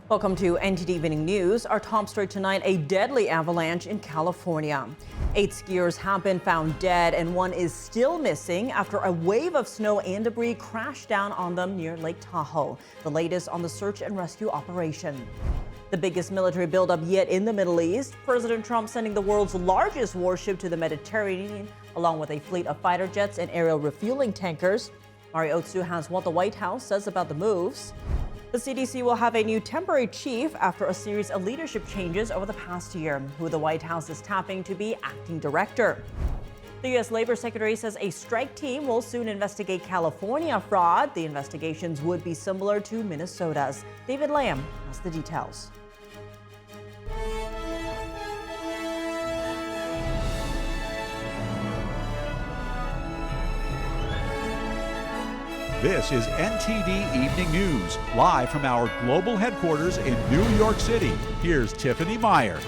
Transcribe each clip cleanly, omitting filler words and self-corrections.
Welcome to NTD Evening News. Our top story tonight, a deadly avalanche in California. 8 skiers have been found dead and one is still missing after a wave of snow and debris crashed down on them near Lake Tahoe. The latest on the search and rescue operation. The biggest military buildup yet in the Middle East. President Trump sending the world's largest warship to the Mediterranean, along with a fleet of fighter jets and aerial refueling tankers. Ousted has what the White House says about the moves. The CDC will have a new temporary chief after a series of leadership changes over the past year, who the White House is tapping to be acting director. The U.S. Labor Secretary says a strike team will soon investigate California fraud. The investigations would be similar to Minnesota's. David Lamb has the details. This is NTD Evening News, live from our global headquarters in New York City. Here's Tiffany Meyer.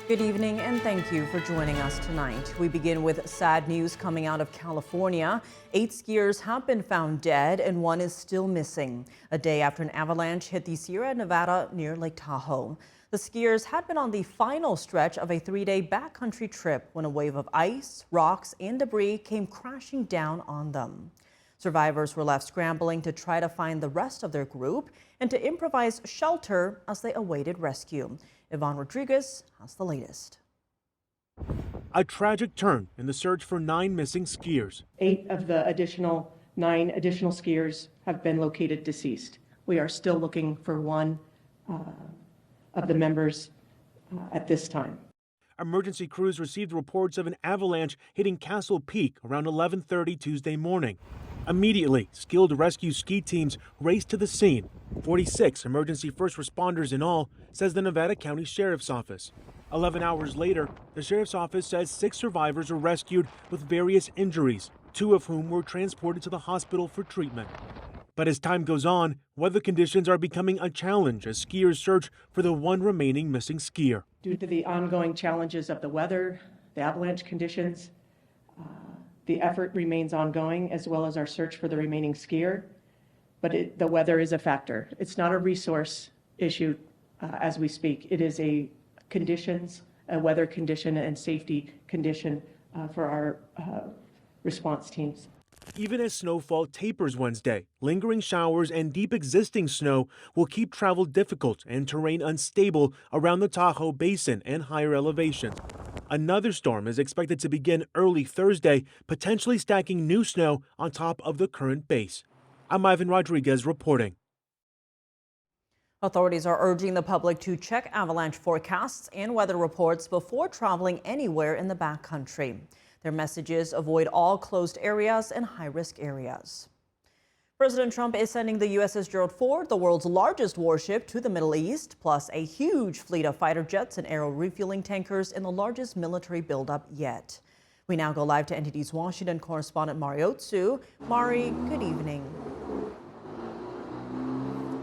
Good evening and thank you for joining us tonight. We begin with sad news coming out of California. 8 skiers have been found dead and one is still missing, a day after an avalanche hit the Sierra Nevada near Lake Tahoe. The skiers had been on the final stretch of a 3-day backcountry trip when a wave of ice, rocks, and debris came crashing down on them. Survivors were left scrambling to try to find the rest of their group and to improvise shelter as they awaited rescue. Yvonne Rodriguez has the latest. A tragic turn in the search for 9 missing skiers. 8 of the 9 additional skiers have been located deceased. We are still looking for one of the members at this time. Emergency crews received reports of an avalanche hitting Castle Peak around 11:30 Tuesday morning. Immediately, skilled rescue ski teams raced to the scene. 46 emergency first responders in all, says the Nevada County Sheriff's Office. 11 hours later, the Sheriff's Office says 6 survivors were rescued with various injuries, 2 of whom were transported to the hospital for treatment. But as time goes on, weather conditions are becoming a challenge as skiers search for the one remaining missing skier. Due to the ongoing challenges of the weather, the avalanche conditions, the effort remains ongoing, as well as our search for the remaining skier. But the weather is a factor. It's not a resource issue as we speak. It is a weather condition and safety condition for our response teams. Even as snowfall tapers Wednesday, lingering showers and deep existing snow will keep travel difficult and terrain unstable around the Tahoe Basin and higher elevation. Another storm is expected to begin early Thursday, potentially stacking new snow on top of the current base. I'm Ivan Rodriguez reporting. Authorities are urging the public to check avalanche forecasts and weather reports before traveling anywhere in the backcountry. Their message is avoid all closed areas and high-risk areas. President Trump is sending the USS Gerald, the world's largest warship, to the Middle East, plus a huge fleet of fighter jets and aerial refueling tankers in the largest military buildup yet. We now go live to NTD's Washington correspondent Mari Ousted. Mari, good evening.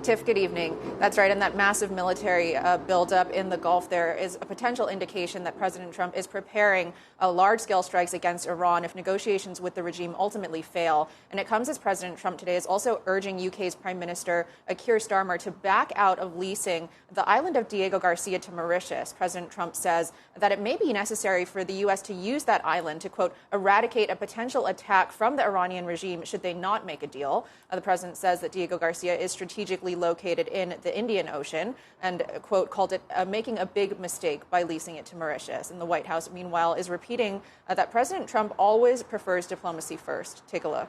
Tiff, good evening. That's right, and that massive military buildup in the Gulf there is a potential indication that President Trump is preparing large-scale strikes against Iran if negotiations with the regime ultimately fail. And it comes as President Trump today is also urging UK's Prime Minister Keir Starmer to back out of leasing the island of Diego Garcia to Mauritius. President Trump says that it may be necessary for the U.S. to use that island to, quote, eradicate a potential attack from the Iranian regime should they not make a deal. The president says that Diego Garcia is strategically located in the Indian Ocean and, quote, called it making a big mistake by leasing it to Mauritius. And the White House, meanwhile, is repeating that President Trump always prefers diplomacy first. Take a look.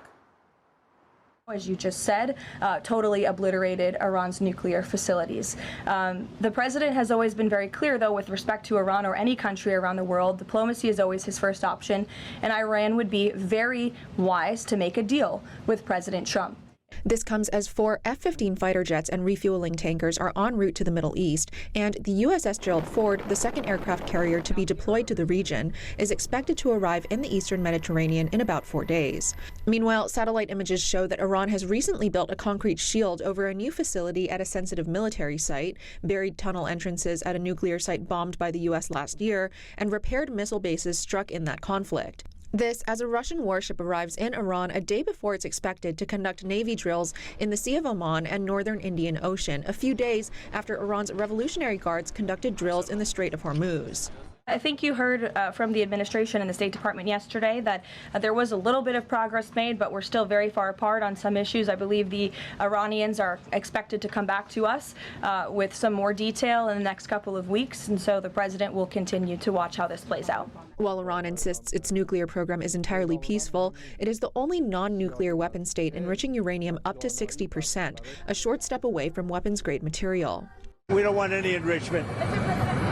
As you just said, totally obliterated Iran's nuclear facilities. The president has always been very clear, though, with respect to Iran or any country around the world, diplomacy is always his first option, and Iran would be very wise to make a deal with President Trump. This comes as 4 F-15 fighter jets and refueling tankers are en route to the Middle East, and the USS Gerald, the second aircraft carrier to be deployed to the region, is expected to arrive in the eastern Mediterranean in about 4 days. Meanwhile, satellite images show that Iran has recently built a concrete shield over a new facility at a sensitive military site, buried tunnel entrances at a nuclear site bombed by the U.S. last year, and repaired missile bases struck in that conflict. This as a Russian warship arrives in Iran a day before it's expected to conduct Navy drills in the Sea of Oman and northern Indian Ocean, a few days after Iran's Revolutionary Guards conducted drills in the Strait of Hormuz. I think you heard from the administration and the State Department yesterday that there was a little bit of progress made, but we're still very far apart on some issues. I believe the Iranians are expected to come back to us with some more detail in the next couple of weeks, and so the president will continue to watch how this plays out. While Iran insists its nuclear program is entirely peaceful, it is the only non-nuclear weapon state enriching uranium up to 60%, a short step away from weapons-grade material. We don't want any enrichment.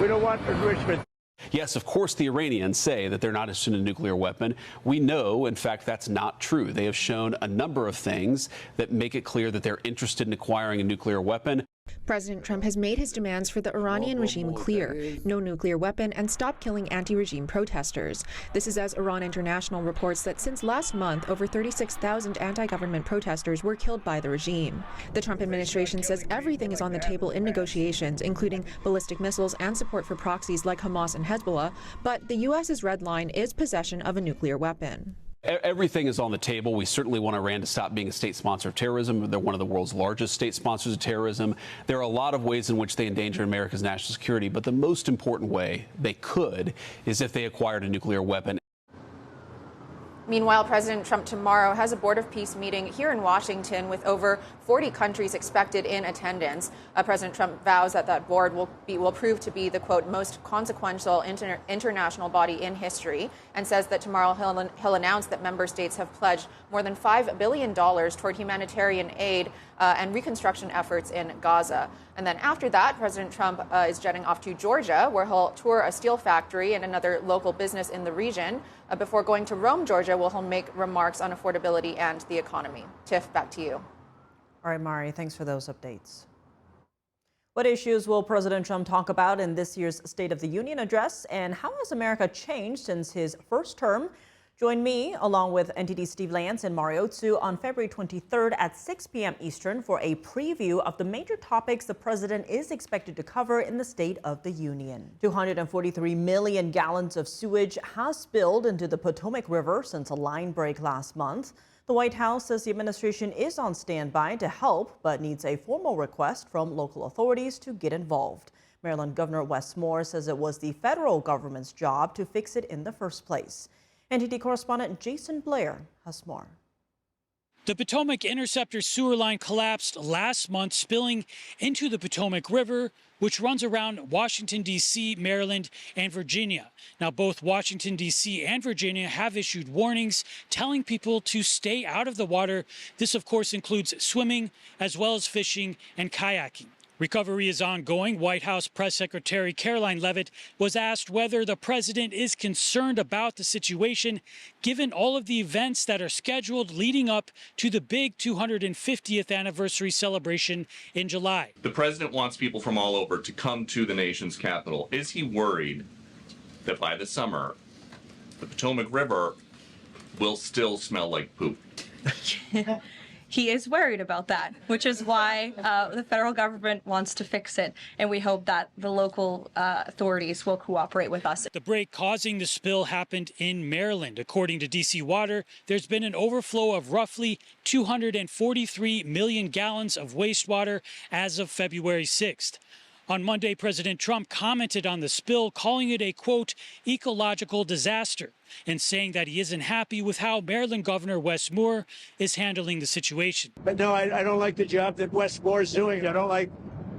We don't want enrichment. Yes, of course, the Iranians say that they're not interested in a nuclear weapon. We know, in fact, that's not true. They have shown a number of things that make it clear that they're interested in acquiring a nuclear weapon. President Trump has made his demands for the Iranian regime clear: no nuclear weapon and stop killing anti-regime protesters. This is as Iran International reports that since last month, over 36,000 anti-government protesters were killed by the regime. The Trump administration says everything is on the table in negotiations, including ballistic missiles and support for proxies like Hamas and Hezbollah, but the U.S.'s red line is possession of a nuclear weapon. Everything is on the table. We certainly want Iran to stop being a state sponsor of terrorism. They're one of the world's largest state sponsors of terrorism. There are a lot of ways in which they endanger America's national security, but the most important way they could is if they acquired a nuclear weapon. Meanwhile, President Trump tomorrow has a Board of Peace meeting here in Washington with over 40 countries expected in attendance. President Trump vows that that board will prove to be the, quote, most consequential international body in history, and says that tomorrow he'll announce that member states have pledged more than $5 billion toward humanitarian aid and reconstruction efforts in Gaza. And then after that, President Trump is jetting off to Georgia, where he'll tour a steel factory and another local business in the region. Before going to Rome, Georgia, where he'll make remarks on affordability and the economy. Tiff, back to you. All right, Mari, thanks for those updates. What issues will President Trump talk about in this year's State of the Union address, and how has America changed since his first term? Join me, along with NTD Steve Lance and Mario Tsu, on February 23rd at 6 p.m. Eastern for a preview of the major topics the president is expected to cover in the State of the Union. 243 million gallons of sewage has spilled into the Potomac River since a line break last month. The White House says the administration is on standby to help, but needs a formal request from local authorities to get involved. Maryland Governor Wes Moore says it was the federal government's job to fix it in the first place. NTD correspondent Jason Blair has more. The Potomac Interceptor sewer line collapsed last month, spilling into the Potomac River, which runs around Washington, D.C., Maryland, and Virginia. Now, both Washington, D.C. and Virginia have issued warnings telling people to stay out of the water. This, of course, includes swimming as well as fishing and kayaking. Recovery is ongoing. White House Press Secretary Caroline Leavitt was asked whether the president is concerned about the situation, given all of the events that are scheduled leading up to the big 250th anniversary celebration in July. The president wants people from all over to come to the nation's capital. Is he worried that by the summer, the Potomac River will still smell like poop? He is worried about that, which is why the federal government wants to fix it, and we hope that the local authorities will cooperate with us. The break causing the spill happened in Maryland. According to DC Water, there's been an overflow of roughly 243 million gallons of wastewater as of February 6th. On Monday, President Trump commented on the spill, calling it a, quote, ecological disaster, and saying that he isn't happy with how Maryland Governor Wes Moore is handling the situation. But no, I don't like the job that Wes Moore is doing. I don't like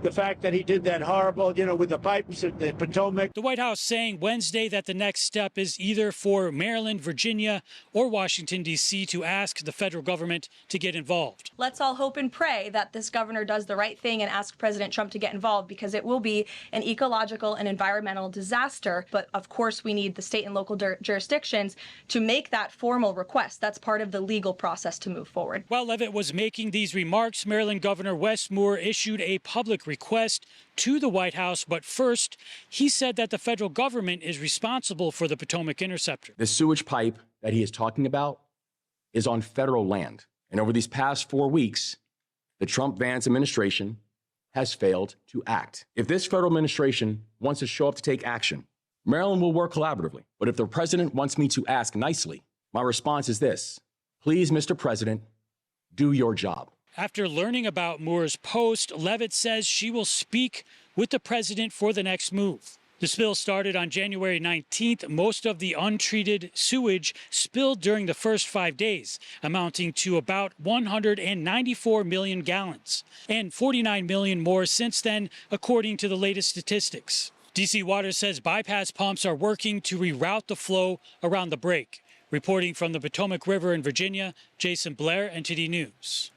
the fact that he did that horrible, with the pipes at the Potomac. The White House saying Wednesday that the next step is either for Maryland, Virginia, or Washington, D.C. to ask the federal government to get involved. Let's all hope and pray that this governor does the right thing and ask President Trump to get involved, because it will be an ecological and environmental disaster. But of course, we need the state and local jurisdictions to make that formal request. That's part of the legal process to move forward. While Leavitt was making these remarks, Maryland Governor Wes Moore issued a public request to the White House. But first, he said that the federal government is responsible for the Potomac Interceptor. The sewage pipe that he is talking about is on federal land. And over these past 4 weeks, the Trump-Vance administration has failed to act. If this federal administration wants to show up to take action, Maryland will work collaboratively. But if the president wants me to ask nicely, My response is this: please, Mr. President, do your job. After learning about Moore's post, Leavitt says she will speak with the president for the next move. The spill started on January 19th. Most of the untreated sewage spilled during the first 5 days, amounting to about 194 million gallons, and 49 million more since then, according to the latest statistics. DC Water says bypass pumps are working to reroute the flow around the break. Reporting from the Potomac River in Virginia, Jason Blair, NTD News.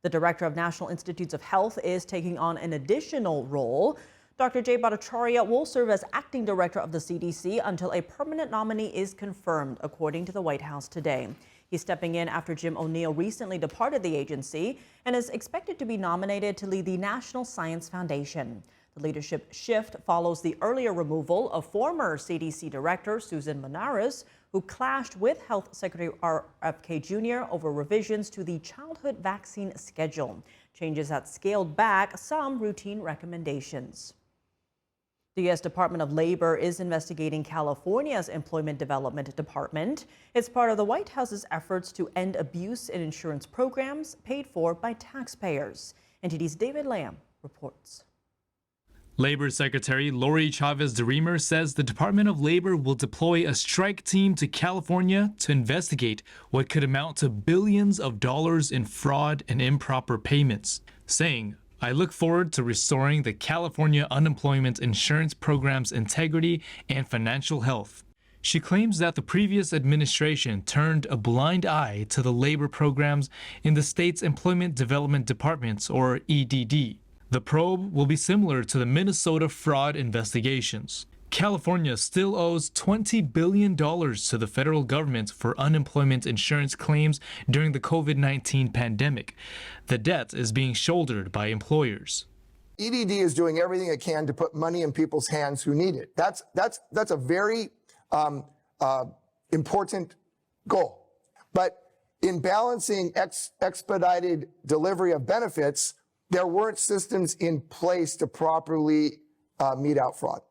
The director of National Institutes of Health is taking on an additional role. Dr. J. Bhattacharya will serve as acting director of the CDC until a permanent nominee is confirmed, according to the White House today. He's stepping in after Jim O'Neill recently departed the agency and is expected to be nominated to lead the National Science Foundation. The leadership shift follows the earlier removal of former CDC Director Susan Manaras, who clashed with Health Secretary RFK Jr. over revisions to the childhood vaccine schedule, changes that scaled back some routine recommendations. The U.S. Department of Labor is investigating California's Employment Development Department. It's part of the White House's efforts to end abuse in insurance programs paid for by taxpayers. NTD's David Lamb reports. Labor Secretary Lori Chavez-DeRemer says the Department of Labor will deploy a strike team to California to investigate what could amount to billions of dollars in fraud and improper payments, saying, "I look forward to restoring the California unemployment insurance program's integrity and financial health." She claims that the previous administration turned a blind eye to the labor programs in the state's Employment Development Departments, or EDD. The probe will be similar to the Minnesota fraud investigations. California still owes $20 billion to the federal government for unemployment insurance claims during the COVID-19 pandemic. The debt is being shouldered by employers. EDD is doing everything it can to put money in people's hands who need it. That's a very important goal. But in balancing expedited delivery of benefits, there weren't systems in place to properly mete out fraud.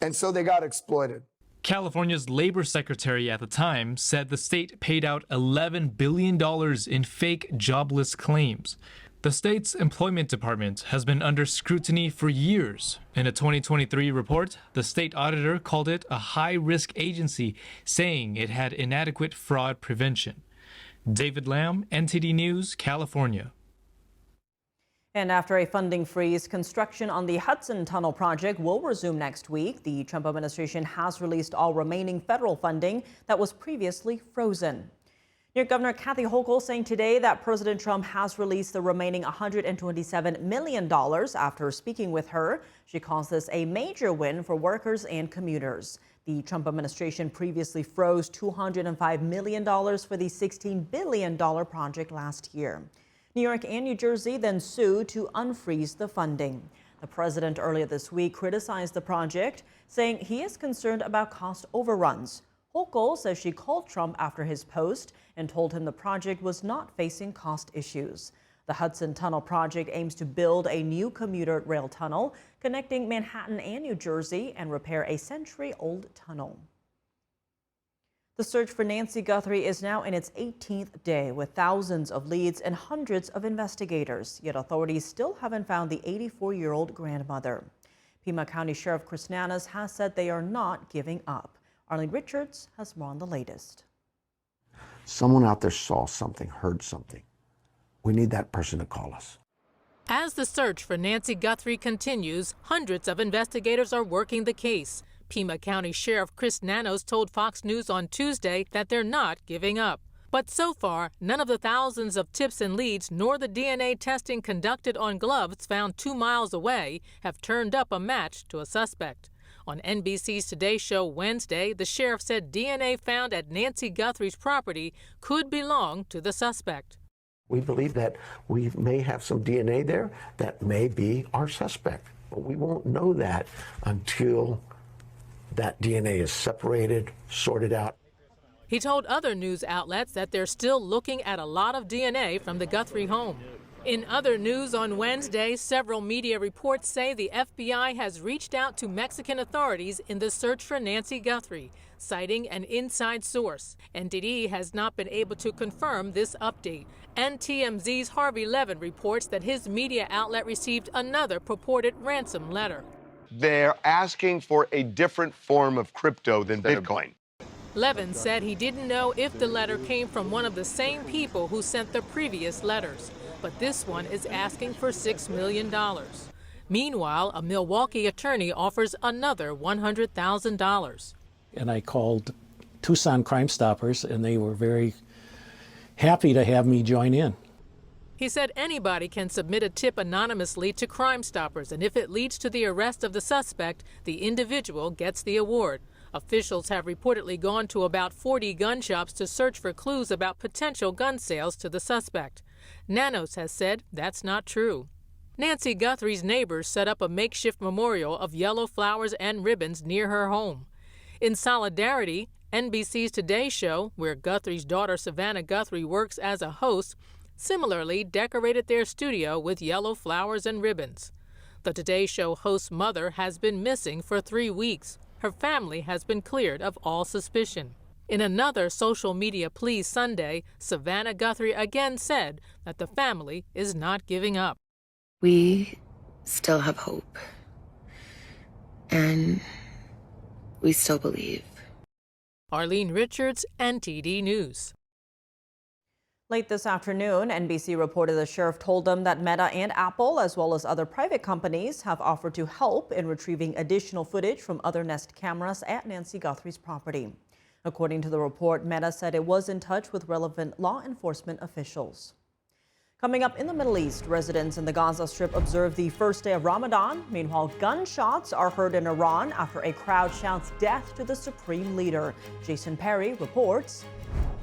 And so they got exploited. California's labor secretary at the time said the state paid out $11 billion in fake jobless claims. The state's employment department has been under scrutiny for years. In a 2023 report, the state auditor called it a high-risk agency, saying it had inadequate fraud prevention. David Lamb, NTD News, California. And after a funding freeze, construction on the Hudson Tunnel project will resume next week. The Trump administration has released all remaining federal funding that was previously frozen. New York Governor Kathy Hochul saying today that President Trump has released the remaining $127 million after speaking with her. She calls this a major win for workers and commuters. The Trump administration previously froze $205 million for the $16 billion project last year. New York and New Jersey then sued to unfreeze the funding. The president earlier this week criticized the project, saying he is concerned about cost overruns. Hochul says she called Trump after his post and told him the project was not facing cost issues. The Hudson Tunnel project aims to build a new commuter rail tunnel connecting Manhattan and New Jersey and repair a century-old tunnel. The search for Nancy Guthrie is now in its 18th day with thousands of leads and hundreds of investigators. Yet authorities still haven't found the 84-year-old grandmother. Pima County Sheriff Chris Nanas has said they are not giving up. Arlene Richards has more on the latest. Someone out there saw something, heard something. We need that person to call us. As the search for Nancy Guthrie continues, hundreds of investigators are working the case. Pima County Sheriff Chris Nanos told Fox News on Tuesday that they're not giving up. But so far, none of the thousands of tips and leads nor the DNA testing conducted on gloves found 2 miles away have turned up a match to a suspect. On NBC's Today Show Wednesday, the sheriff said DNA found at Nancy Guthrie's property could belong to the suspect. We believe that we may have some DNA there that may be our suspect, but we won't know that until that DNA is separated, sorted out. He told other news outlets that they're still looking at a lot of DNA from the Guthrie home. In other news on Wednesday, several media reports say the FBI has reached out to Mexican authorities in the search for Nancy Guthrie, citing an inside source. NTD has not been able to confirm this update. And TMZ's Harvey Levin reports that his media outlet received another purported ransom letter. They're asking for a different form of crypto than Bitcoin. Levin said he didn't know if the letter came from one of the same people who sent the previous letters, but this one is asking for $6 million. Meanwhile, a Milwaukee attorney offers another $100,000. And I called Tucson Crime Stoppers, and they were very happy to have me join in. He said anybody can submit a tip anonymously to Crime Stoppers, and if it leads to the arrest of the suspect, the individual gets the award. Officials have reportedly gone to about 40 gun shops to search for clues about potential gun sales to the suspect. Nanos has said that's not true. Nancy Guthrie's neighbors set up a makeshift memorial of yellow flowers and ribbons near her home. In solidarity, NBC's Today Show, where Guthrie's daughter Savannah Guthrie works as a host, similarly decorated their studio with yellow flowers and ribbons. The Today Show host's mother has been missing for 3 weeks. Her family has been cleared of all suspicion. In another social media plea Sunday, Savannah Guthrie again said that the family is not giving up. We still have hope. And we still believe. Arlene Richards, NTD News. Late this afternoon, NBC reported the sheriff told them that Meta and Apple, as well as other private companies, have offered to help in retrieving additional footage from other Nest cameras at Nancy Guthrie's property. According to the report, Meta said it was in touch with relevant law enforcement officials. Coming up in the Middle East, residents in the Gaza Strip observe the first day of Ramadan. Meanwhile, gunshots are heard in Iran after a crowd shouts death to the supreme leader. Jason Perry reports.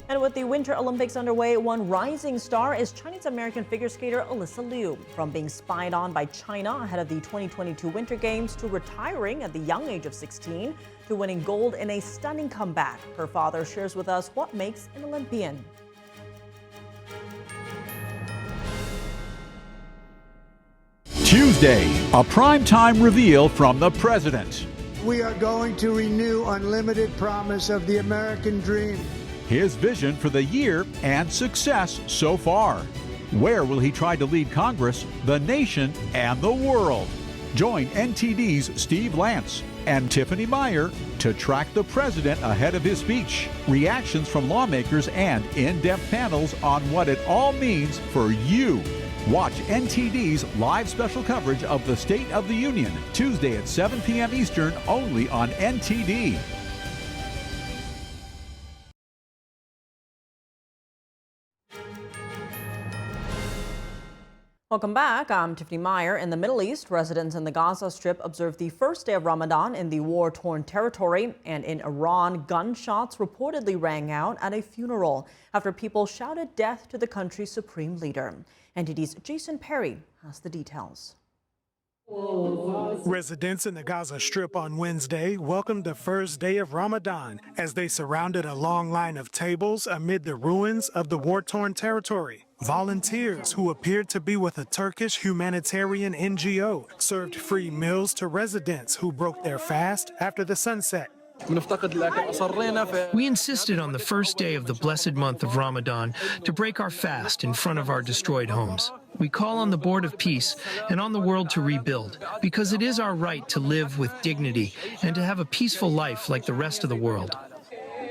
And with the Winter Olympics underway, one rising star is Chinese-American figure skater Alysa Liu. From being spied on by China ahead of the 2022 Winter Games to retiring at the young age of 16 to winning gold in a stunning comeback. Her father shares with us what makes an Olympian. Tuesday, a primetime reveal from the president. We are going to renew unlimited promise of the American dream. His vision for the year and success so far. Where will he try to lead Congress, the nation, and the world? Join NTD's Steve Lance and Tiffany Meyer to track the president ahead of his speech. Reactions from lawmakers and in-depth panels on what it all means for you. Watch NTD's live special coverage of the State of the Union, Tuesday at 7 p.m. Eastern, only on NTD. Welcome back. I'm Tiffany Meyer. In the Middle East, residents in the Gaza Strip observed the first day of Ramadan in the war-torn territory. And in Iran, gunshots reportedly rang out at a funeral after people shouted death to the country's supreme leader. NTD's Jason Perry has the details. Residents in the Gaza Strip on Wednesday welcomed the first day of Ramadan as they surrounded a long line of tables amid the ruins of the war-torn territory. Volunteers who appeared to be with a Turkish humanitarian NGO served free meals to residents who broke their fast after the sunset. We insisted on the first day of the blessed month of Ramadan to break our fast in front of our destroyed homes. We call on the Board of Peace and on the world to rebuild, because it is our right to live with dignity and to have a peaceful life like the rest of the world.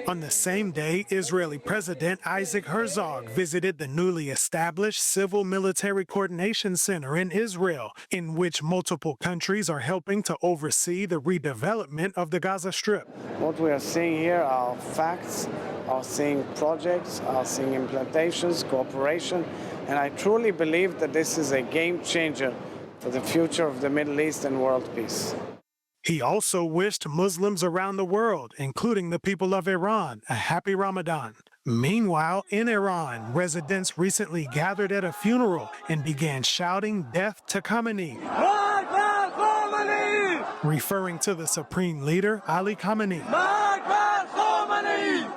On the same day, Israeli President Isaac Herzog visited the newly established Civil Military Coordination Center in Israel, in which multiple countries are helping to oversee the redevelopment of the Gaza Strip. What we are seeing here are facts, are seeing projects, are seeing implementations, cooperation, and I truly believe that this is a game changer for the future of the Middle East and world peace. He also wished Muslims around the world, including the people of Iran, a happy Ramadan. Meanwhile, in Iran, residents recently gathered at a funeral and began shouting death to Khamenei, referring to the supreme leader, Ali Khamenei.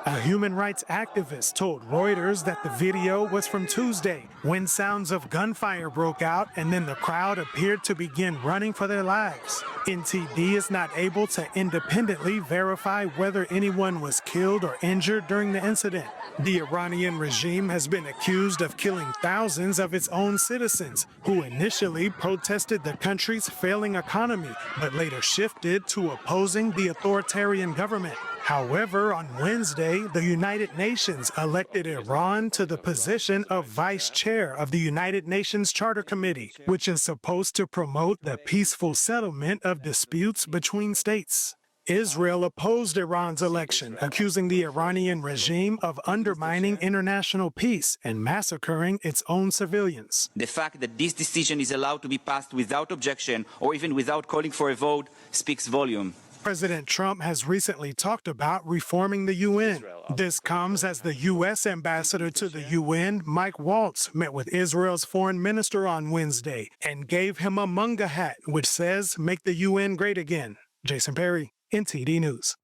A human rights activist told Reuters that the video was from Tuesday, when sounds of gunfire broke out and then the crowd appeared to begin running for their lives. NTD is not able to independently verify whether anyone was killed or injured during the incident. The Iranian regime has been accused of killing thousands of its own citizens, who initially protested the country's failing economy, but later shifted to opposing the authoritarian government. However, on Wednesday, the United Nations elected Iran to the position of vice chair of the United Nations Charter Committee, which is supposed to promote the peaceful settlement of disputes between states. Israel opposed Iran's election, accusing the Iranian regime of undermining international peace and massacring its own civilians. The fact that this decision is allowed to be passed without objection or even without calling for a vote speaks volume. President Trump has recently talked about reforming the UN. This comes as the U.S. ambassador to the UN, Mike Waltz, met with Israel's foreign minister on Wednesday and gave him a MAGA hat, which says, "Make the UN great again." Jason Perry, NTD News.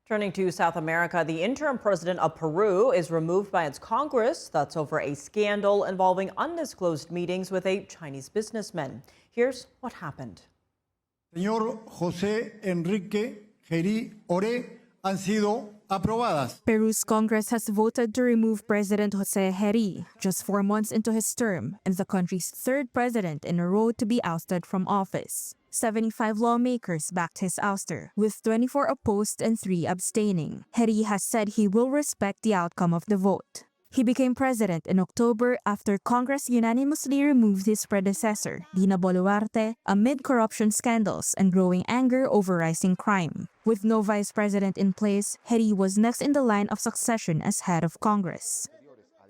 Turning to South America, the interim president of Peru is removed by its Congress. That's over a scandal involving undisclosed meetings with a Chinese businessman. Here's what happened. Señor José Enrique Gerí Oré han sido aprobadas. Peru's Congress has voted to remove President José Gerí just 4 months into his term and the country's third president in a row to be ousted from office. 75 lawmakers backed his ouster, with 24 opposed and 3 abstaining. Gerí has said he will respect the outcome of the vote. He became president in October after Congress unanimously removed his predecessor, Dina Boluarte, amid corruption scandals and growing anger over rising crime. With no vice president in place, Gerí was next in the line of succession as head of Congress.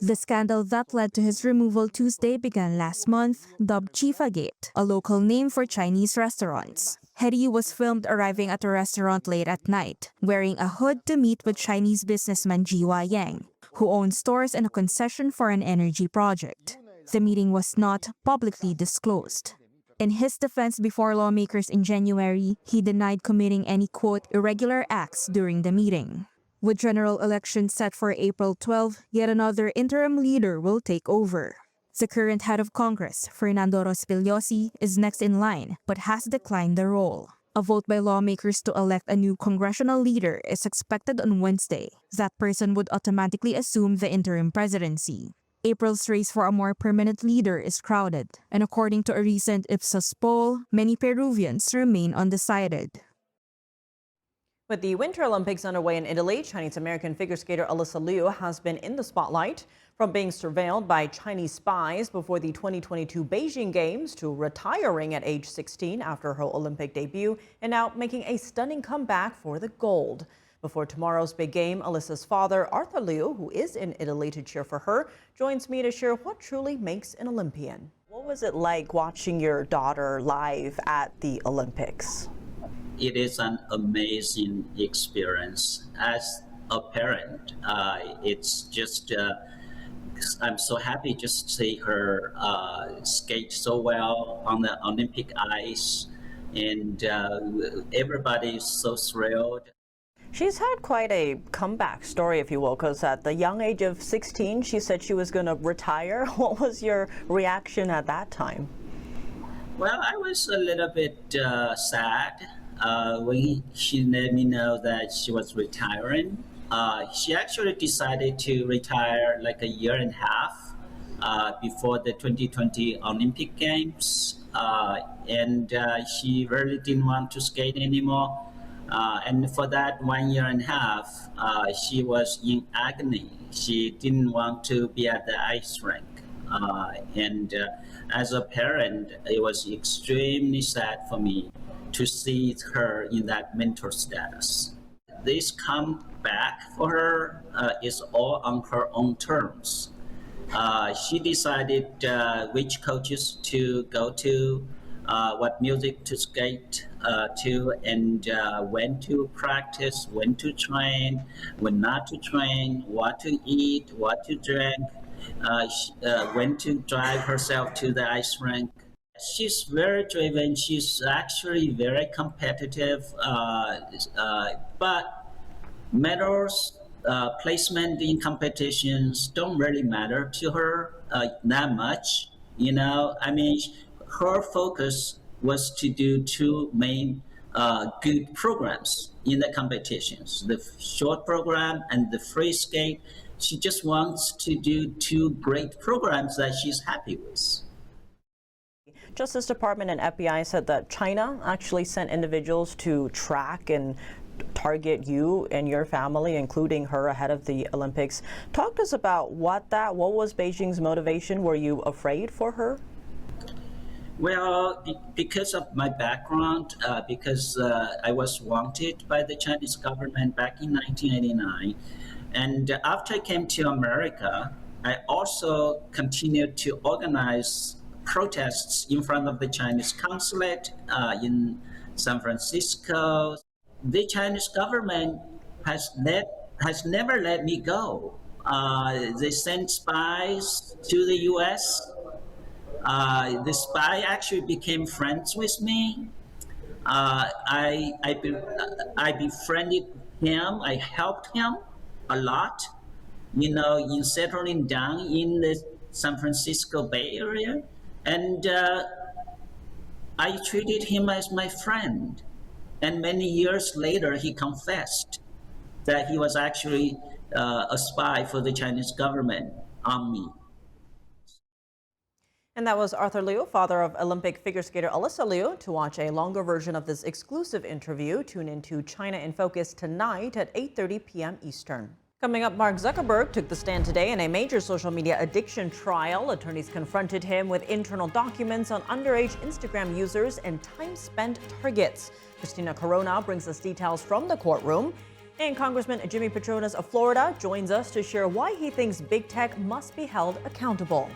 The scandal that led to his removal Tuesday began last month, dubbed Chifagate, a local name for Chinese restaurants. Gerí was filmed arriving at a restaurant late at night, wearing a hood to meet with Chinese businessman Jiwa Yang, who owns stores and a concession for an energy project. The meeting was not publicly disclosed. In his defense before lawmakers in January, he denied committing any, quote, irregular acts during the meeting. With general elections set for April 12, yet another interim leader will take over. The current head of Congress, Fernando Rospigliosi, is next in line, but has declined the role. A vote by lawmakers to elect a new congressional leader is expected on Wednesday. That person would automatically assume the interim presidency. April's race for a more permanent leader is crowded, and according to a recent Ipsos poll, many Peruvians remain undecided. With the Winter Olympics underway in Italy, Chinese-American figure skater Alysa has been in the spotlight. From being surveilled by Chinese spies before the 2022 Beijing Games to retiring at age 16 after her Olympic debut and now making a stunning comeback for the gold. Before tomorrow's big game, Alysa's father, Arthur Liu, who is in Italy to cheer for her, joins me to share what truly makes an Olympian. What was it like watching your daughter live at the Olympics? It is an amazing experience. As a parent, it's just, I'm so happy just to see her skate so well on the Olympic ice, and everybody is so thrilled. She's had quite a comeback story, if you will, because at the young age of 16, she said she was going to retire. What was your reaction at that time? Well, I was a little bit sad when she let me know that she was retiring. She actually decided to retire like a year and a half before the 2020 Olympic Games, and she really didn't want to skate anymore. And for that 1 year and a half, she was in agony. She didn't want to be at the ice rink. And as a parent, it was extremely sad for me to see her in that mental status. This comeback for her is all on her own terms. She decided which coaches to go to, what music to skate to, and when to practice, when to train, when not to train, what to eat, what to drink, when to drive herself to the ice rink. She's very driven. She's actually very competitive, but medals, placement in competitions don't really matter to her that much. I mean, her focus was to do two main good programs in the competitions, the short program and the free skate. She just wants to do two great programs that she's happy with. Justice Department and FBI said that China actually sent individuals to track and target you and your family, including her, ahead of the Olympics. Talk to us about what was Beijing's motivation? Were you afraid for her? Well, because of my background, because I was wanted by the Chinese government back in 1989. And after I came to America, I also continued to organize protests in front of the Chinese consulate in San Francisco. The Chinese government has never let me go. They sent spies to the U.S. The spy actually became friends with me. I befriended him. I helped him a lot, in settling down in the San Francisco Bay Area. And I treated him as my friend. And many years later, he confessed that he was actually a spy for the Chinese government on me. And that was Arthur Liu, father of Olympic figure skater Alysa Liu. To watch a longer version of this exclusive interview, tune into China in Focus tonight at 8:30 p.m. Eastern. Coming up, Mark Zuckerberg took the stand today in a major social media addiction trial. Attorneys confronted him with internal documents on underage Instagram users and time spent targets. Christina Corona brings us details from the courtroom. And Congressman Jimmy Patronis of Florida joins us to share why he thinks big tech must be held accountable.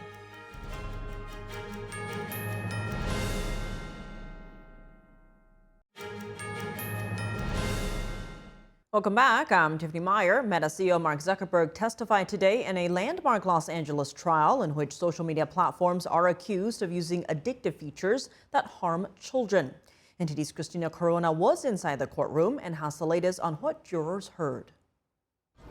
Welcome back. I'm Tiffany Meyer. Meta CEO Mark Zuckerberg testified today in a landmark Los Angeles trial in which social media platforms are accused of using addictive features that harm children. NTD's Christina Corona was inside the courtroom and has the latest on what jurors heard.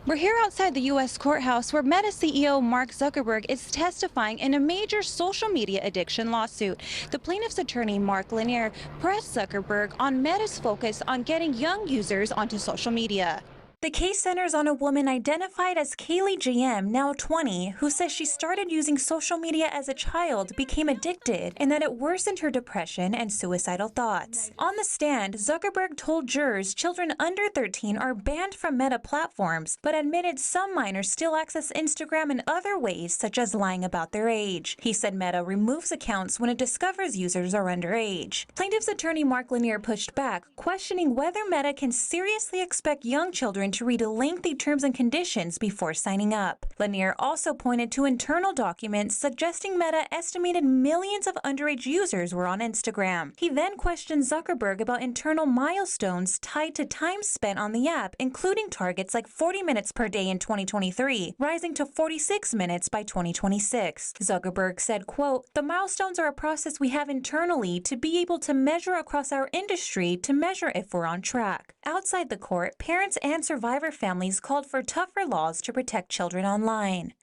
We're here outside the U.S. courthouse where Meta CEO Mark Zuckerberg is testifying in a major social media addiction lawsuit. The plaintiff's attorney, Mark Lanier, pressed Zuckerberg on Meta's focus on getting young users onto social media. The case centers on a woman identified as Kaylee JM, now 20, who says she started using social media as a child, became addicted, and that it worsened her depression and suicidal thoughts. On the stand, Zuckerberg told jurors children under 13 are banned from Meta platforms, but admitted some minors still access Instagram in other ways, such as lying about their age. He said Meta removes accounts when it discovers users are underage. Plaintiff's attorney Mark Lanier pushed back, questioning whether Meta can seriously expect young children to read lengthy terms and conditions before signing up. Lanier also pointed to internal documents suggesting Meta estimated millions of underage users were on Instagram. He then questioned Zuckerberg about internal milestones tied to time spent on the app, including targets like 40 minutes per day in 2023, rising to 46 minutes by 2026. Zuckerberg said, quote, "The milestones are a process we have internally to be able to measure across our industry to measure if we're on track." Outside the court, parents and survivor families called for tougher laws to protect children online.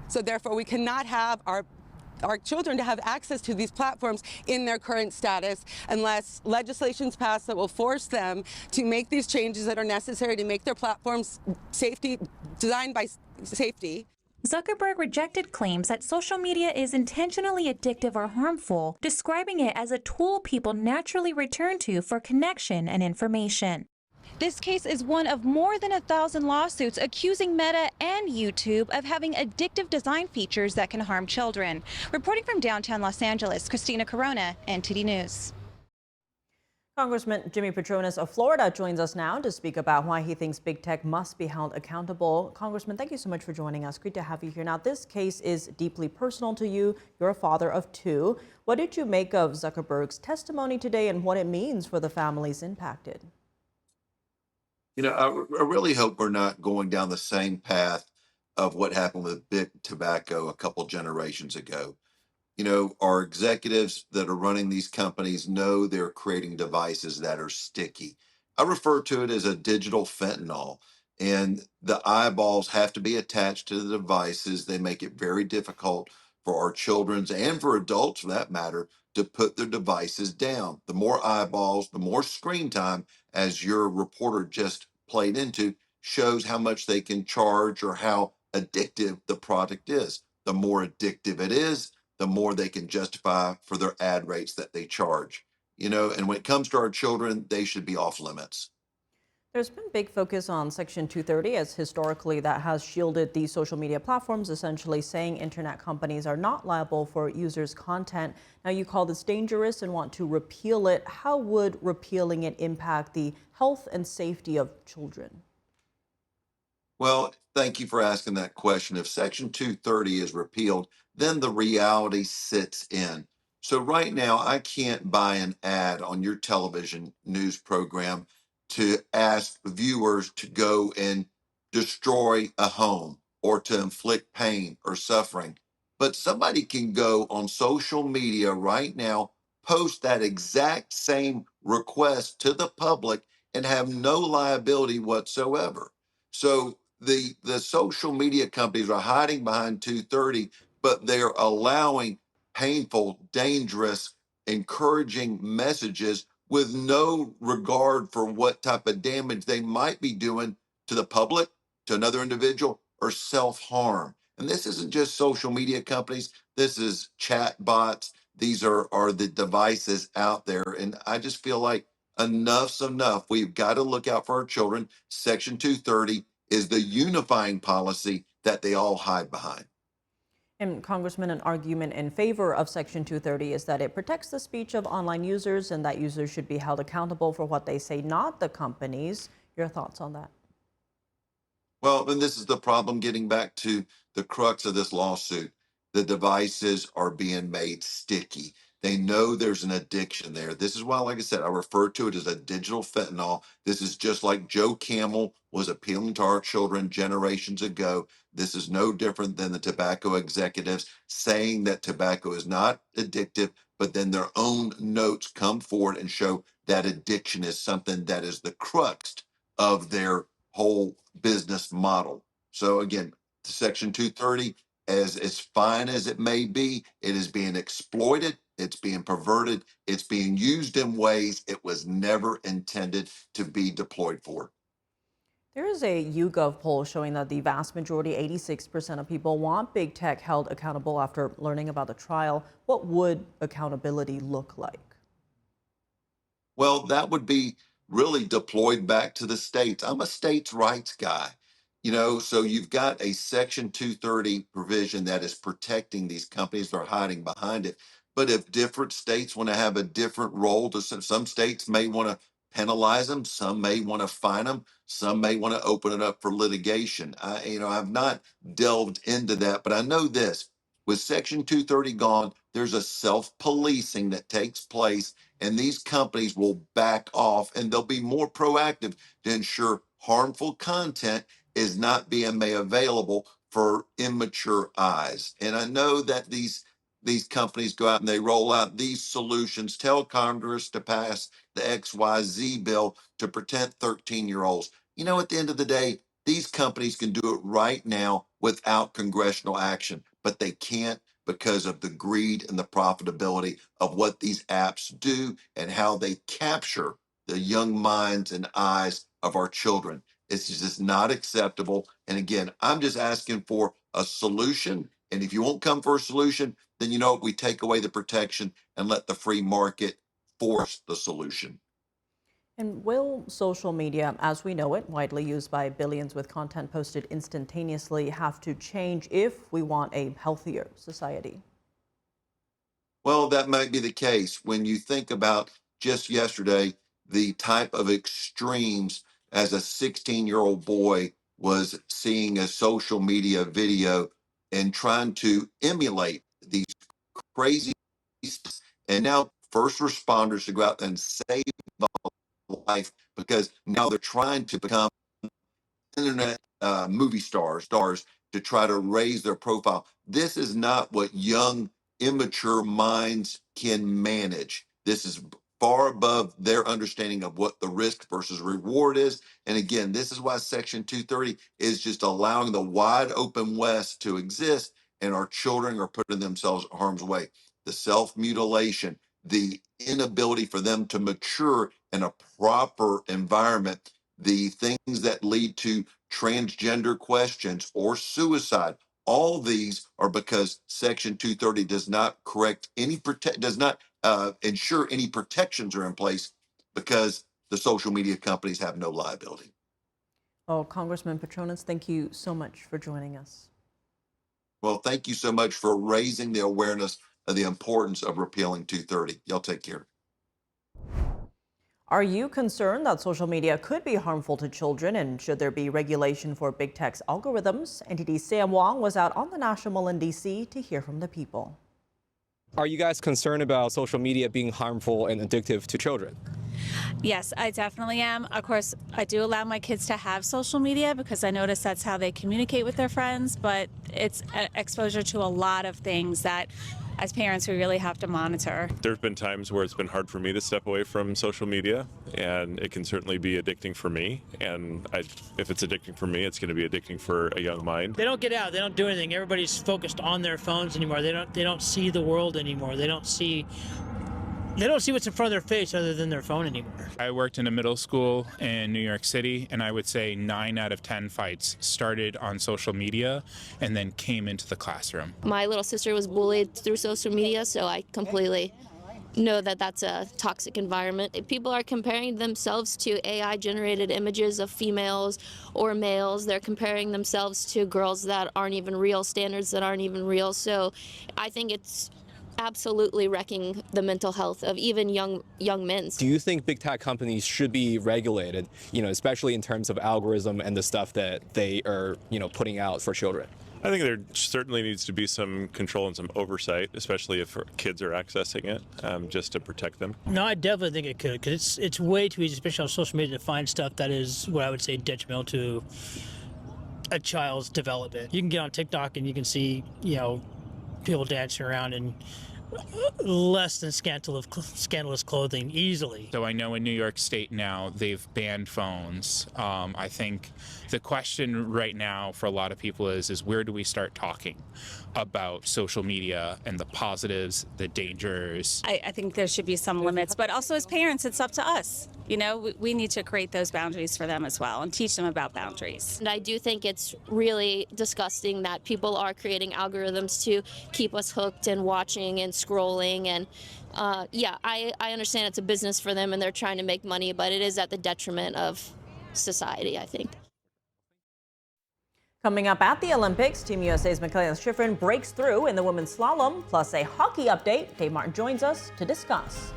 So therefore, we cannot have our children to have access to these platforms in their current status unless legislation's passed that will force them to make these changes that are necessary to make their platforms designed by safety. Zuckerberg rejected claims that social media is intentionally addictive or harmful, describing it as a tool people naturally return to for connection and information. This case is one of more than 1,000 lawsuits accusing Meta and YouTube of having addictive design features that can harm children. Reporting from downtown Los Angeles, Christina Corona, NTD News. Congressman Jimmy Patronis of Florida joins us now to speak about why he thinks big tech must be held accountable. Congressman, thank you so much for joining us. Great to have you here. Now, this case is deeply personal to you. You're a father of two. What did you make of Zuckerberg's testimony today and what it means for the families impacted? I really hope we're not going down the same path of what happened with big tobacco a couple generations ago. Our executives that are running these companies know they're creating devices that are sticky. I refer to it as a digital fentanyl. And the eyeballs have to be attached to the devices. They make it very difficult for our children and for adults, for that matter, to put their devices down. The more eyeballs, the more screen time, as your reporter just played into, shows how much they can charge or how addictive the product is. The more addictive it is, the more they can justify for their ad rates that they charge. And when it comes to our children, they should be off limits. There's been big focus on Section 230, as historically that has shielded these social media platforms, essentially saying internet companies are not liable for users' content. Now, you call this dangerous and want to repeal it. How would repealing it impact the health and safety of children? Well, thank you for asking that question. If Section 230 is repealed, then the reality sits in. So right now, I can't buy an ad on your television news program to ask viewers to go and destroy a home or to inflict pain or suffering. But somebody can go on social media right now, post that exact same request to the public and have no liability whatsoever. So the social media companies are hiding behind 230, but they're allowing painful, dangerous, encouraging messages with no regard for what type of damage they might be doing to the public, to another individual, or self-harm. And this isn't just social media companies. This is chat bots. These are the devices out there. And I just feel like enough's enough. We've got to look out for our children. Section 230 is the unifying policy that they all hide behind. And Congressman, an argument in favor of Section 230 is that it protects the speech of online users and that users should be held accountable for what they say, not the companies. Your thoughts on that? Well, then this is the problem, getting back to the crux of this lawsuit. The devices are being made sticky. They know there's an addiction there. This is why, like I said, I refer to it as a digital fentanyl. This is just like Joe Camel was appealing to our children generations ago. This is no different than the tobacco executives saying that tobacco is not addictive, but then their own notes come forward and show that addiction is something that is the crux of their whole business model. So again, Section 230, as fine as it may be, it is being exploited, it's being perverted, it's being used in ways it was never intended to be deployed for. There is a YouGov poll showing that the vast majority, 86% of people, want big tech held accountable after learning about the trial. What would accountability look like? Well, that would be really deployed back to the states. I'm a states' rights guy, so you've got a Section 230 provision that is protecting these companies that are hiding behind it. But if different states want to have a different role, some states may want to penalize them, some may want to fine them, some may want to open it up for litigation. I've not delved into that, but I know this: with Section 230 gone, there's a self-policing that takes place, and these companies will back off and they'll be more proactive to ensure harmful content is not being made available for immature eyes. And I know that these companies go out and they roll out these solutions, tell Congress to pass the XYZ bill to protect 13-year-olds. At the end of the day, these companies can do it right now without congressional action, but they can't because of the greed and the profitability of what these apps do and how they capture the young minds and eyes of our children. It's just not acceptable. And again, I'm just asking for a solution. And if you won't come for a solution, then we take away the protection and let the free market force the solution. And will social media, as we know it, widely used by billions with content posted instantaneously, have to change if we want a healthier society? Well, that might be the case when you think about just yesterday, the type of extremes as a 16-year-old boy was seeing a social media video and trying to emulate these crazy, and now first responders to go out and save life because now they're trying to become internet movie stars to try to raise their profile. This is not what young, immature minds can manage. This is far above their understanding of what the risk versus reward is. And again, this is why Section 230 is just allowing the wide open West to exist, and our children are putting themselves in harm's way. The self-mutilation, the inability for them to mature in a proper environment, the things that lead to transgender questions or suicide, all these are because Section 230 does not correct any does not ensure any protections are in place, because the social media companies have no liability. Well, Congressman Patronis, thank you so much for joining us. Well, thank you so much for raising the awareness of the importance of repealing 230. Y'all take care. Are you concerned that social media could be harmful to children, and should there be regulation for big tech's algorithms? NTD's Sam Wong was out on the National Mall in D.C. to hear from the people. Are you guys concerned about social media being harmful and addictive to children? Yes, I definitely am. Of course, I do allow my kids to have social media because I notice that's how they communicate with their friends, but it's exposure to a lot of things that as parents we really have to monitor. There's been times where it's been hard for me to step away from social media, and it can certainly be addicting for me. And if it's addicting for me, it's going to be addicting for a young mind. They don't get out. They don't do anything. Everybody's focused on their phones anymore. They don't see the world anymore. They don't see what's in front of their face other than their phone anymore. I worked in a middle school in New York City, and I would say 9 out of 10 fights started on social media and then came into the classroom. My little sister was bullied through social media, so I completely know that that's a toxic environment. If people are comparing themselves to AI-generated images of females or males, they're comparing themselves to girls that aren't even real, standards that aren't even real. So I think it's absolutely wrecking the mental health of even young men. Do you think big tech companies should be regulated, especially in terms of algorithm and the stuff that they are, putting out for children? I think there certainly needs to be some control and some oversight, especially if kids are accessing it, just to protect them. No, I definitely think it could, because it's way too easy, especially on social media, to find stuff that is what I would say detrimental to a child's development. You can get on TikTok and you can see, people dancing around in less than scandalous clothing easily. So I know in New York State now they've banned phones. I think the question right now for a lot of people is where do we start talking about social media and the positives, the dangers? I think there should be some limits, but also as parents, it's up to us. We need to create those boundaries for them as well and teach them about boundaries. And I do think it's really disgusting that people are creating algorithms to keep us hooked and watching and scrolling. And I understand it's a business for them and they're trying to make money, but it is at the detriment of society, I think. Coming up at the Olympics, Team USA's Mikaela Shiffrin breaks through in the women's slalom, plus a hockey update. Dave Martin joins us to discuss.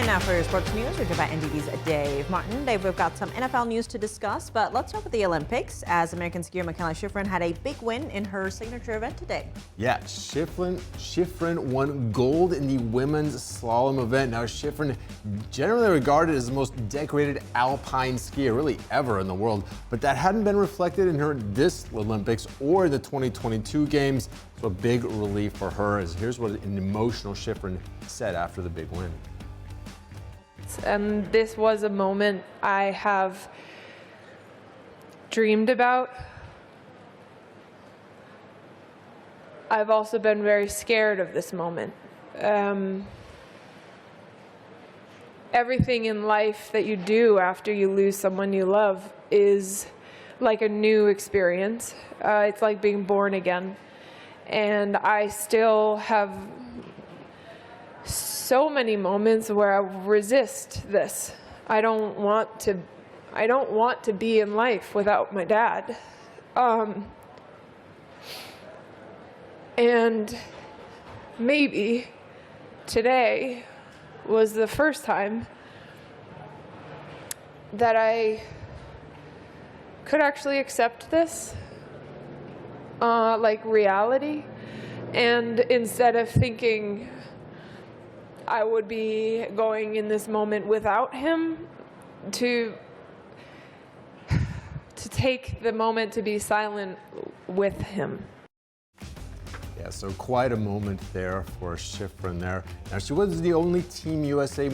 Now for your sports news, we're joined by NTD's Dave Martin. Dave, we've got some NFL news to discuss, but let's start with the Olympics, as American skier Mikaela Shiffrin had a big win in her signature event today. Yeah, Shiffrin won gold in the women's slalom event. Now, Shiffrin, generally regarded as the most decorated alpine skier really ever in the world, but that hadn't been reflected in her this Olympics or in the 2022 games. So a big relief for her. As here's what an emotional Shiffrin said after the big win. And this was a moment I have dreamed about. I've also been very scared of this moment. Everything in life that you do after you lose someone you love is like a new experience. It's like being born again. And I still have so many moments where I resist this. I don't want to be in life without my dad. And maybe today was the first time that I could actually accept this like reality. And instead of thinking I would be going in this moment without him, to take the moment to be silent with him. Yeah, so quite a moment there for Shiffrin there. Now, she was the only Team USA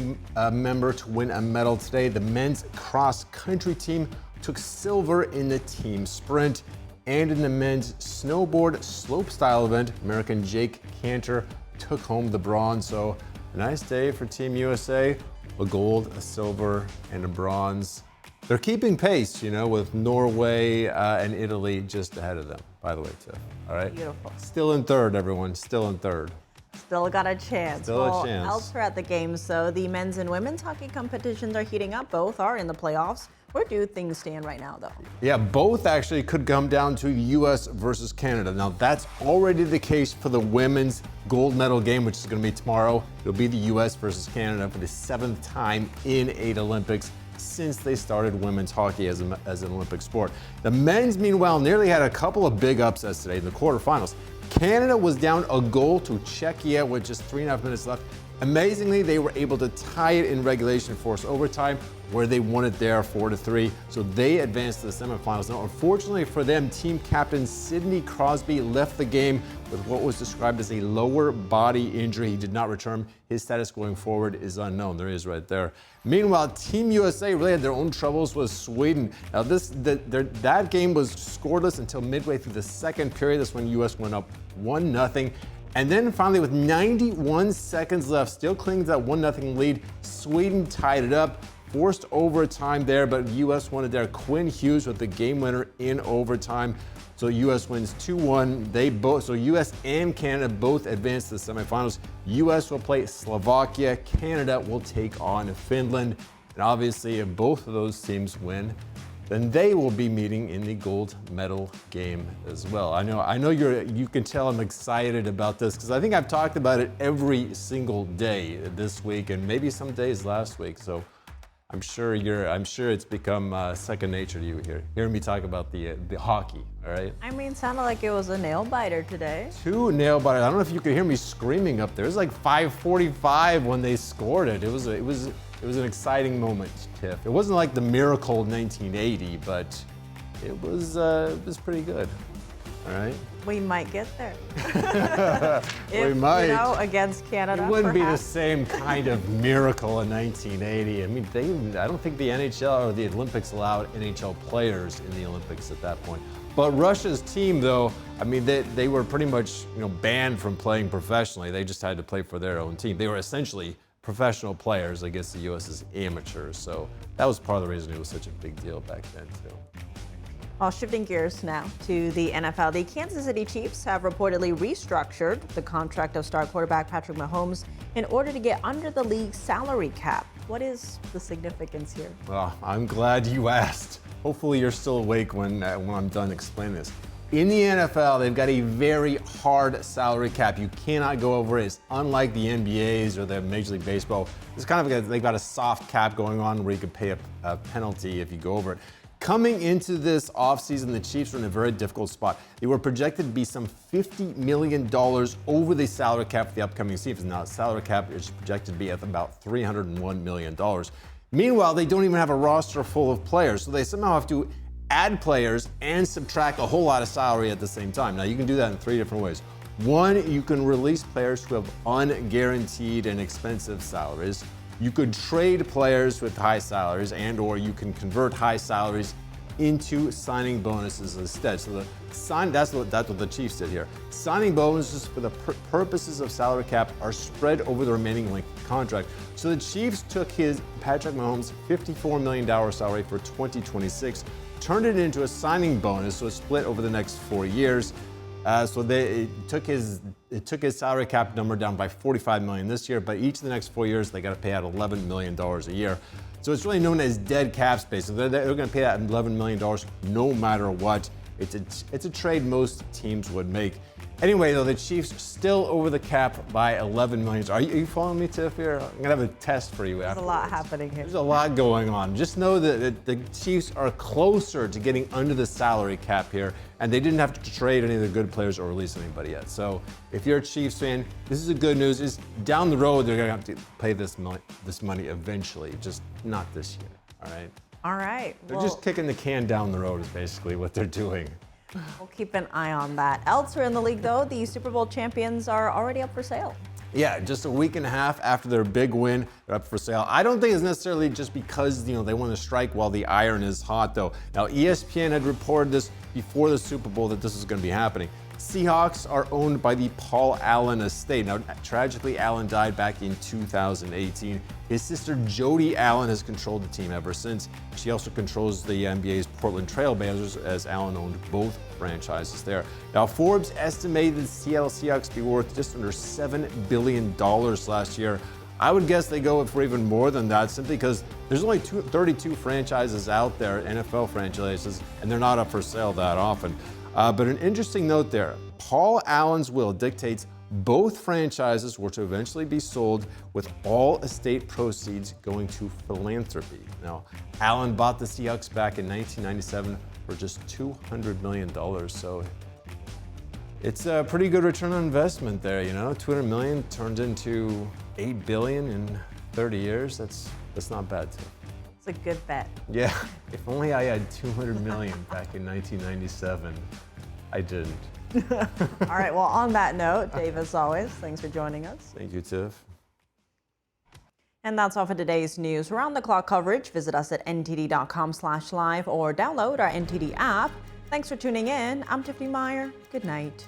member to win a medal today. The men's cross-country team took silver in the team sprint, and in the men's snowboard slopestyle event, American Jake Cantor took home the bronze. So a nice day for Team USA, a gold, a silver, and a bronze. They're keeping pace, you know, with Norway and Italy just ahead of them, by the way, Tiff. All right? Beautiful. Still in third, everyone. Still in third. Still got a chance. Still a chance. Elsewhere at the games, though, the men's and women's hockey competitions are heating up. Both are in the playoffs. Where do things stand right now, though? Yeah, both actually could come down to U.S. versus Canada. Now, that's already the case for the women's gold medal game, which is going to be tomorrow. It'll be the U.S. versus Canada for the 7th time in 8 Olympics since they started women's hockey as an Olympic sport. The men's, meanwhile, nearly had a couple of big upsets today in the quarterfinals. Canada was down a goal to Czechia with just 3.5 minutes left. Amazingly, they were able to tie it in regulation force overtime, where they won it there 4-3. So they advanced to the semifinals. Now, unfortunately for them, team captain Sidney Crosby left the game with what was described as a lower body injury. He did not return. His status going forward is unknown. There he is right there. Meanwhile, Team USA really had their own troubles with Sweden. Now, that game was scoreless until midway through the second period. That's when US went up 1-0. And then finally, with 91 seconds left, still clinging to that 1-0 lead, Sweden tied it up, forced overtime there, but U.S. won it there. Quinn Hughes with the game winner in overtime. So U.S. wins 2-1. So U.S. and Canada both advance to the semifinals. U.S. will play Slovakia. Canada will take on Finland. And obviously, if both of those teams win, then they will be meeting in the gold medal game as well. I know you can tell I'm excited about this because I think I've talked about it every single day this week and maybe some days last week. So I'm sure it's become second nature to you hearing me talk about the hockey. All right. I mean, sounded like it was a nail biter today. 2 nail biters. I don't know if you could hear me screaming up there. It was like 5:45 when they scored it. It was an exciting moment, Tiff. It wasn't like the miracle of 1980, but it was pretty good. All right. We might get there. We might. You know, against Canada. It wouldn't perhaps. be the same kind of miracle in 1980. I mean, I don't think the NHL or the Olympics allowed NHL players in the Olympics at that point. But Russia's team, though, I mean, they were pretty much banned from playing professionally. They just had to play for their own team. They were essentially professional players against the U.S. as amateurs. So that was part of the reason it was such a big deal back then, too. Well, shifting gears now to the NFL. The Kansas City Chiefs have reportedly restructured the contract of star quarterback Patrick Mahomes in order to get under the league's salary cap. What is the significance here? Well, I'm glad you asked. Hopefully you're still awake when I'm done explaining this. In the NFL, they've got a very hard salary cap. You cannot go over it. It's unlike the NBA's or the Major League Baseball. It's kind of they've got a soft cap going on where you could pay a penalty if you go over it. Coming into this offseason, the Chiefs were in a very difficult spot. They were projected to be some $50 million over the salary cap for the upcoming season. Now, the salary cap is projected to be at about $301 million. Meanwhile, they don't even have a roster full of players, so they somehow have to add players and subtract a whole lot of salary at the same time. Now, you can do that in 3 different ways. One, you can release players who have unguaranteed and expensive salaries. You could trade players with high salaries, and/or you can convert high salaries into signing bonuses instead. So that's what the Chiefs did here. Signing bonuses for the purposes of salary cap are spread over the remaining length of the contract. So the Chiefs took Patrick Mahomes' $54 million salary for 2026, turned it into a signing bonus, so it's split over the next 4 years. It took his salary cap number down by $45 million this year, but each of the next 4 years they got to pay out $11 million a year. So it's really known as dead cap space. So they're going to pay out $11 million no matter what. It's a trade most teams would make. Anyway, though, the Chiefs are still over the cap by 11 million. Are you following me, Tiff, here? I'm going to have a test for you There's afterwards. a lot happening here. There's a lot going on. Just know that the Chiefs are closer to getting under the salary cap here, and they didn't have to trade any of the good players or release anybody yet. So if you're a Chiefs fan, this is the good news. Is down the road, they're going to have to pay this money eventually, just not this year, all right? All right. They're just kicking the can down the road is basically what they're doing. We'll keep an eye on that. Elsewhere in the league, though, the Super Bowl champions are already up for sale. Yeah, just a week and a half after their big win, they're up for sale. I don't think it's necessarily just because they want to strike while the iron is hot, though. Now, ESPN had reported this before the Super Bowl that this was going to be happening. Seahawks are owned by the Paul Allen estate. Now, tragically, Allen died back in 2018. His sister Jody Allen has controlled the team ever since. She also controls the NBA's Portland Trail Blazers, as Allen owned both franchises there. Now, Forbes estimated the Seattle Seahawks to be worth just under $7 billion last year. I would guess they go for even more than that, simply because there's only 32 franchises out there, NFL franchises, and they're not up for sale that often. But an interesting note there, Paul Allen's will dictates both franchises were to eventually be sold, with all estate proceeds going to philanthropy. Now, Allen bought the Seahawks back in 1997 for just $200 million, so it's a pretty good return on investment there, $200 million turned into $8 billion in 30 years. That's not bad, too. It's a good bet. Yeah, if only I had $200 million back in 1997. I didn't. All right, well, on that note, Dave, as always, thanks for joining us. Thank you, Tiff. And that's all for today's news. Round-the-clock coverage, visit us at ntd.com/live or download our NTD app. Thanks for tuning in. I'm Tiffany Meyer. Good night.